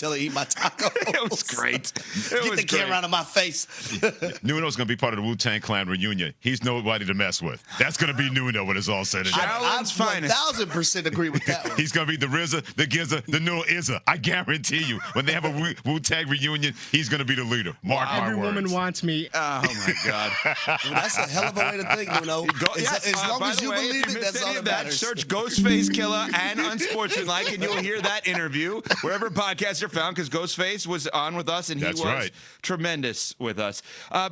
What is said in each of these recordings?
hotel and eat my tacos. It was great. Get the camera out of my face. Nuno's going to be part of the Wu-Tang Clan reunion. He's nobody to mess with. That's going to be Nuno when it's all said and done. I 1,000% agree with that one. He's going to be the RZA, the Gizza, the Nuno Izza. I guarantee you. When they have a Wu-Tang reunion, he's going to be the leader. Mark my words. Every woman wants me. Oh, my God. Well, that's a hell of a way to think, Nuno. As long as you believe it, that's all that matters. Search Ghostface Killer and Unsportsmanlike, and you'll hear that interview wherever podcasts are found, because Ghostface was on with us, and he was tremendous with us.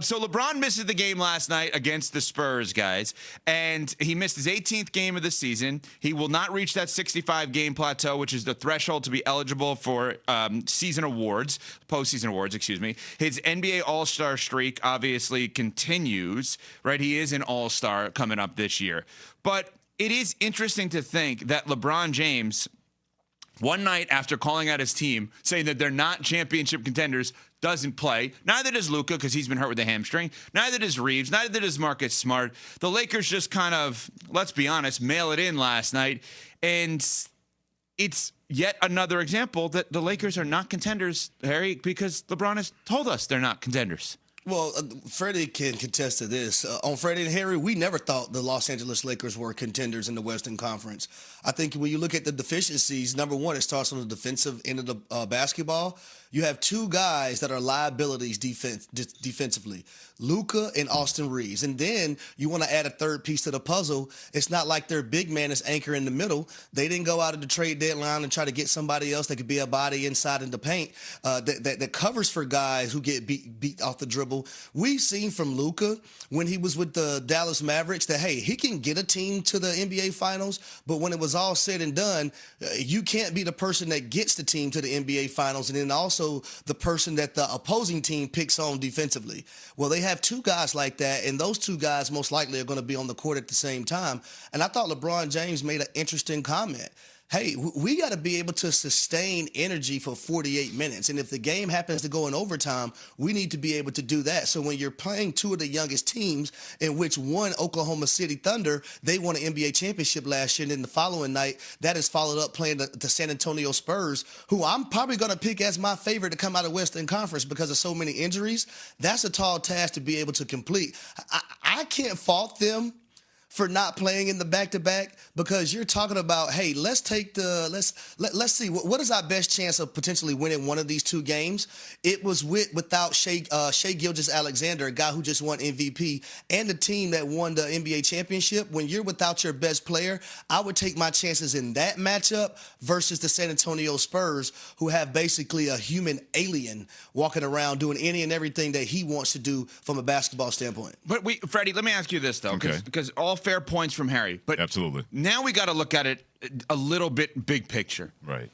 So LeBron misses the game last night against the Spurs, guys, and he missed his 18th game of the season. He will not reach that 65-game plateau, which is the threshold to be eligible for postseason awards, excuse me. His NBA All-Star streak obviously continues, right? He is an All-Star coming up this year. But it is interesting to think that LeBron James, one night after calling out his team, saying that they're not championship contenders, doesn't play. Neither does Luka, because he's been hurt with a hamstring. Neither does Reeves. Neither does Marcus Smart. The Lakers just kind of, let's be honest, mail it in last night. And it's yet another example that the Lakers are not contenders, Harry, because LeBron has told us they're not contenders. Well, Freddie can contest to this. On Freddie and Harry, we never thought the Los Angeles Lakers were contenders in the Western Conference. I think when you look at the deficiencies, number one, it starts on the defensive end of the basketball. You have two guys that are liabilities defensively, Luka and Austin Reeves. And then you want to add a third piece to the puzzle. It's not like their big man is anchor in the middle. They didn't go out of the trade deadline and try to get somebody else that could be a body inside in the paint that covers for guys who get beat off the dribble. We've seen from Luka when he was with the Dallas Mavericks that, hey, he can get a team to the NBA Finals, but when it was all said and done, you can't be the person that gets the team to the NBA Finals and then also the person that the opposing team picks on defensively. Well, they have two guys like that, and those two guys most likely are going to be on the court at the same time. And I thought LeBron James made an interesting comment. Hey, we got to be able to sustain energy for 48 minutes. And if the game happens to go in overtime, we need to be able to do that. So when you're playing two of the youngest teams, in which one, Oklahoma City Thunder, they won an NBA championship last year, and then the following night, that is followed up playing the San Antonio Spurs, who I'm probably going to pick as my favorite to come out of Western Conference because of so many injuries. That's a tall task to be able to complete. I can't fault them for not playing in the back-to-back, because you're talking about, hey, let's see what is our best chance of potentially winning one of these two games. It was without Shai Gilgeous-Alexander, a guy who just won MVP, and the team that won the NBA championship. When you're without your best player, I would take my chances in that matchup versus the San Antonio Spurs, who have basically a human alien walking around doing any and everything that he wants to do from a basketball standpoint. But Freddie, let me ask you this, though, because all fair points from Harry. But absolutely. Now we got to look at it a little bit big picture. Right.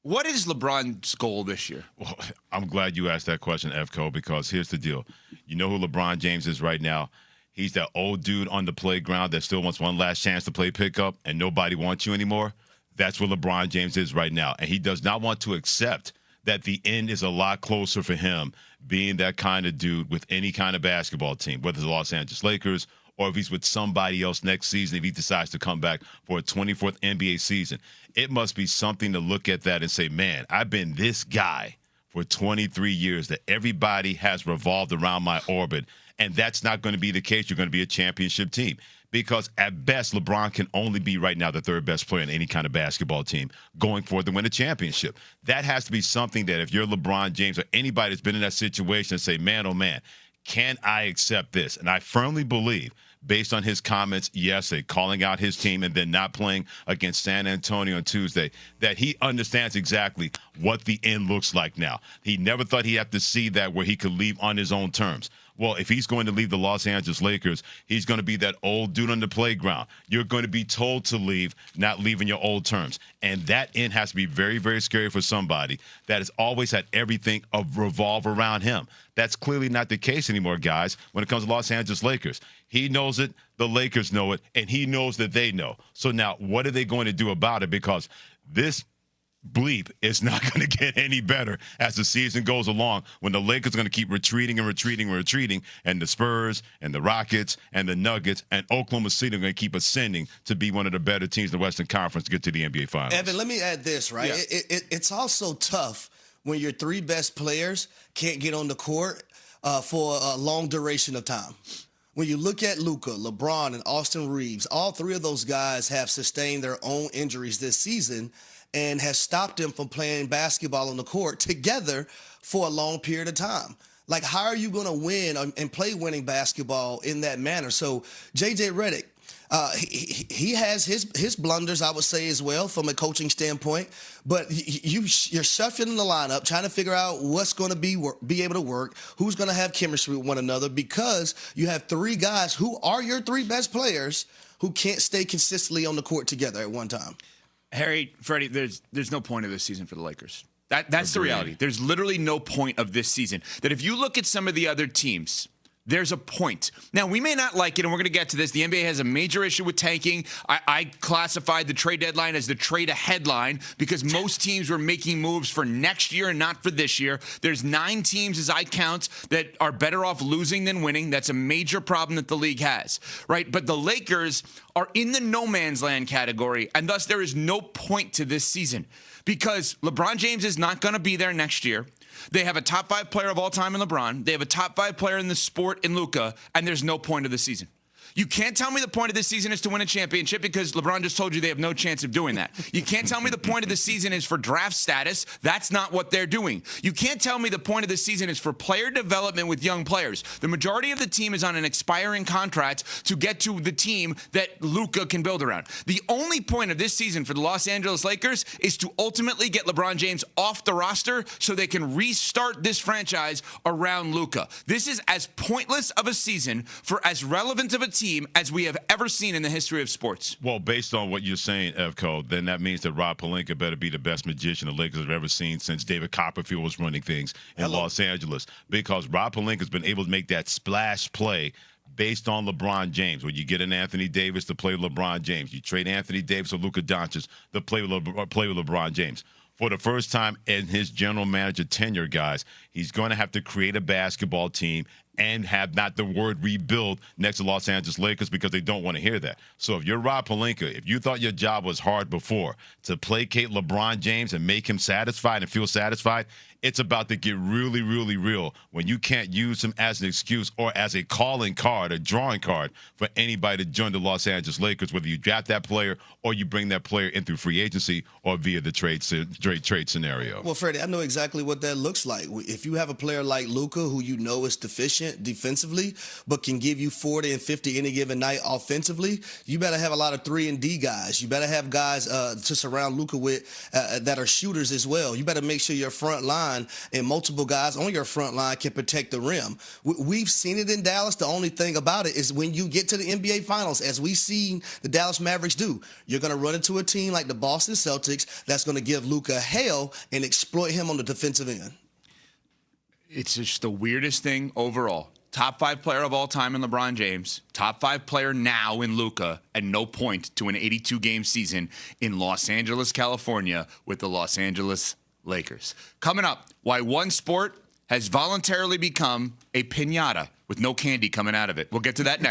What is LeBron's goal this year? Well, I'm glad you asked that question, FCO, because here's the deal. You know who LeBron James is right now? He's that old dude on the playground that still wants one last chance to play pickup and nobody wants you anymore. That's what LeBron James is right now. And he does not want to accept that the end is a lot closer for him being that kind of dude with any kind of basketball team, whether it's the Los Angeles Lakers or if he's with somebody else next season, if he decides to come back for a 24th NBA season. It must be something to look at that and say, man, I've been this guy for 23 years that everybody has revolved around my orbit, and that's not going to be the case. You're going to be a championship team. Because at best, LeBron can only be right now the third best player in any kind of basketball team going forward to win a championship. That has to be something that if you're LeBron James or anybody that's been in that situation and say, man, oh man, can I accept this? And I firmly believe, based on his comments yesterday, calling out his team and then not playing against San Antonio on Tuesday, that he understands exactly what the end looks like now. He never thought he'd have to see that where he could leave on his own terms. Well, if he's going to leave the Los Angeles Lakers, he's going to be that old dude on the playground. You're going to be told to leave, not leaving your old terms. And that end has to be very, very scary for somebody that has always had everything revolve around him. That's clearly not the case anymore, guys, when it comes to Los Angeles Lakers. He knows it, the Lakers know it, and he knows that they know. So now what are they going to do about it? Because this bleep is not going to get any better as the season goes along when the Lakers are going to keep retreating, and the Spurs and the Rockets and the Nuggets and Oklahoma City are going to keep ascending to be one of the better teams in the Western Conference to get to the NBA Finals. Evan, let me add this, right? Yeah. It's also tough when your three best players can't get on the court for a long duration of time. When you look at Luka, LeBron, and Austin Reeves, all three of those guys have sustained their own injuries this season and has stopped them from playing basketball on the court together for a long period of time. Like, how are you going to win and play winning basketball in that manner? So JJ Redick, he has his blunders, I would say, as well, from a coaching standpoint. But you're shuffling the lineup, trying to figure out what's going to be able to work, who's going to have chemistry with one another, because you have three guys who are your three best players who can't stay consistently on the court together at one time. Harry, Freddie, there's no point of this season for the Lakers. That's the reality. There's literally no point of this season. That if you look at some of the other teams, there's a point. Now, we may not like it, and we're going to get to this. The NBA has a major issue with tanking. I classified the trade deadline as the trade ahead line because most teams were making moves for next year and not for this year. There's 9 teams, as I count, that are better off losing than winning. That's a major problem that the league has, right? But the Lakers are in the no man's land category, and thus there is no point to this season because LeBron James is not going to be there next year. They have a top 5 player of all time in LeBron. They have a top 5 player in the sport in Luka, and there's no point of the season. You can't tell me the point of this season is to win a championship because LeBron just told you they have no chance of doing that. You can't tell me the point of the season is for draft status. That's not what they're doing. You can't tell me the point of the season is for player development with young players. The majority of the team is on an expiring contract to get to the team that Luka can build around. The only point of this season for the Los Angeles Lakers is to ultimately get LeBron James off the roster so they can restart this franchise around Luka. This is as pointless of a season for as relevant of a team as we have ever seen in the history of sports. Well, based on what you're saying, Evco, then that means that Rob Pelinka better be the best magician the Lakers have ever seen since David Copperfield was running things in Los Angeles, because Rob Pelinka's been able to make that splash play based on LeBron James. When you get an Anthony Davis to play LeBron James, you trade Anthony Davis or Luka Doncic to play with LeBron James. For the first time in his general manager tenure, guys, he's going to have to create a basketball team and have not the word rebuild next to Los Angeles Lakers because they don't want to hear that. So if you're Rob Pelinka, if you thought your job was hard before to placate LeBron James and make him satisfied and feel satisfied, it's about to get really, really real when you can't use him as an excuse or as a calling card, a drawing card for anybody to join the Los Angeles Lakers, whether you draft that player or you bring that player in through free agency or via the trade scenario. Well, Freddie, I know exactly what that looks like. If you have a player like Luka who you know is deficient defensively but can give you 40 and 50 any given night offensively, you better have a lot of 3-and-D guys. You better have guys to surround Luka with that are shooters as well. You better make sure your front line and multiple guys on your front line can protect the rim. We've seen it in Dallas. The only thing about it is when you get to the NBA Finals, as we've seen the Dallas Mavericks do, you're going to run into a team like the Boston Celtics that's going to give Luka hell and exploit him on the defensive end. It's just the weirdest thing overall. Top 5 player of all time in LeBron James, top 5 player now in Luka, and no point to an 82-game season in Los Angeles, California with the Los Angeles Lakers. Coming up, why one sport has voluntarily become a piñata with no candy coming out of it. We'll get to that next.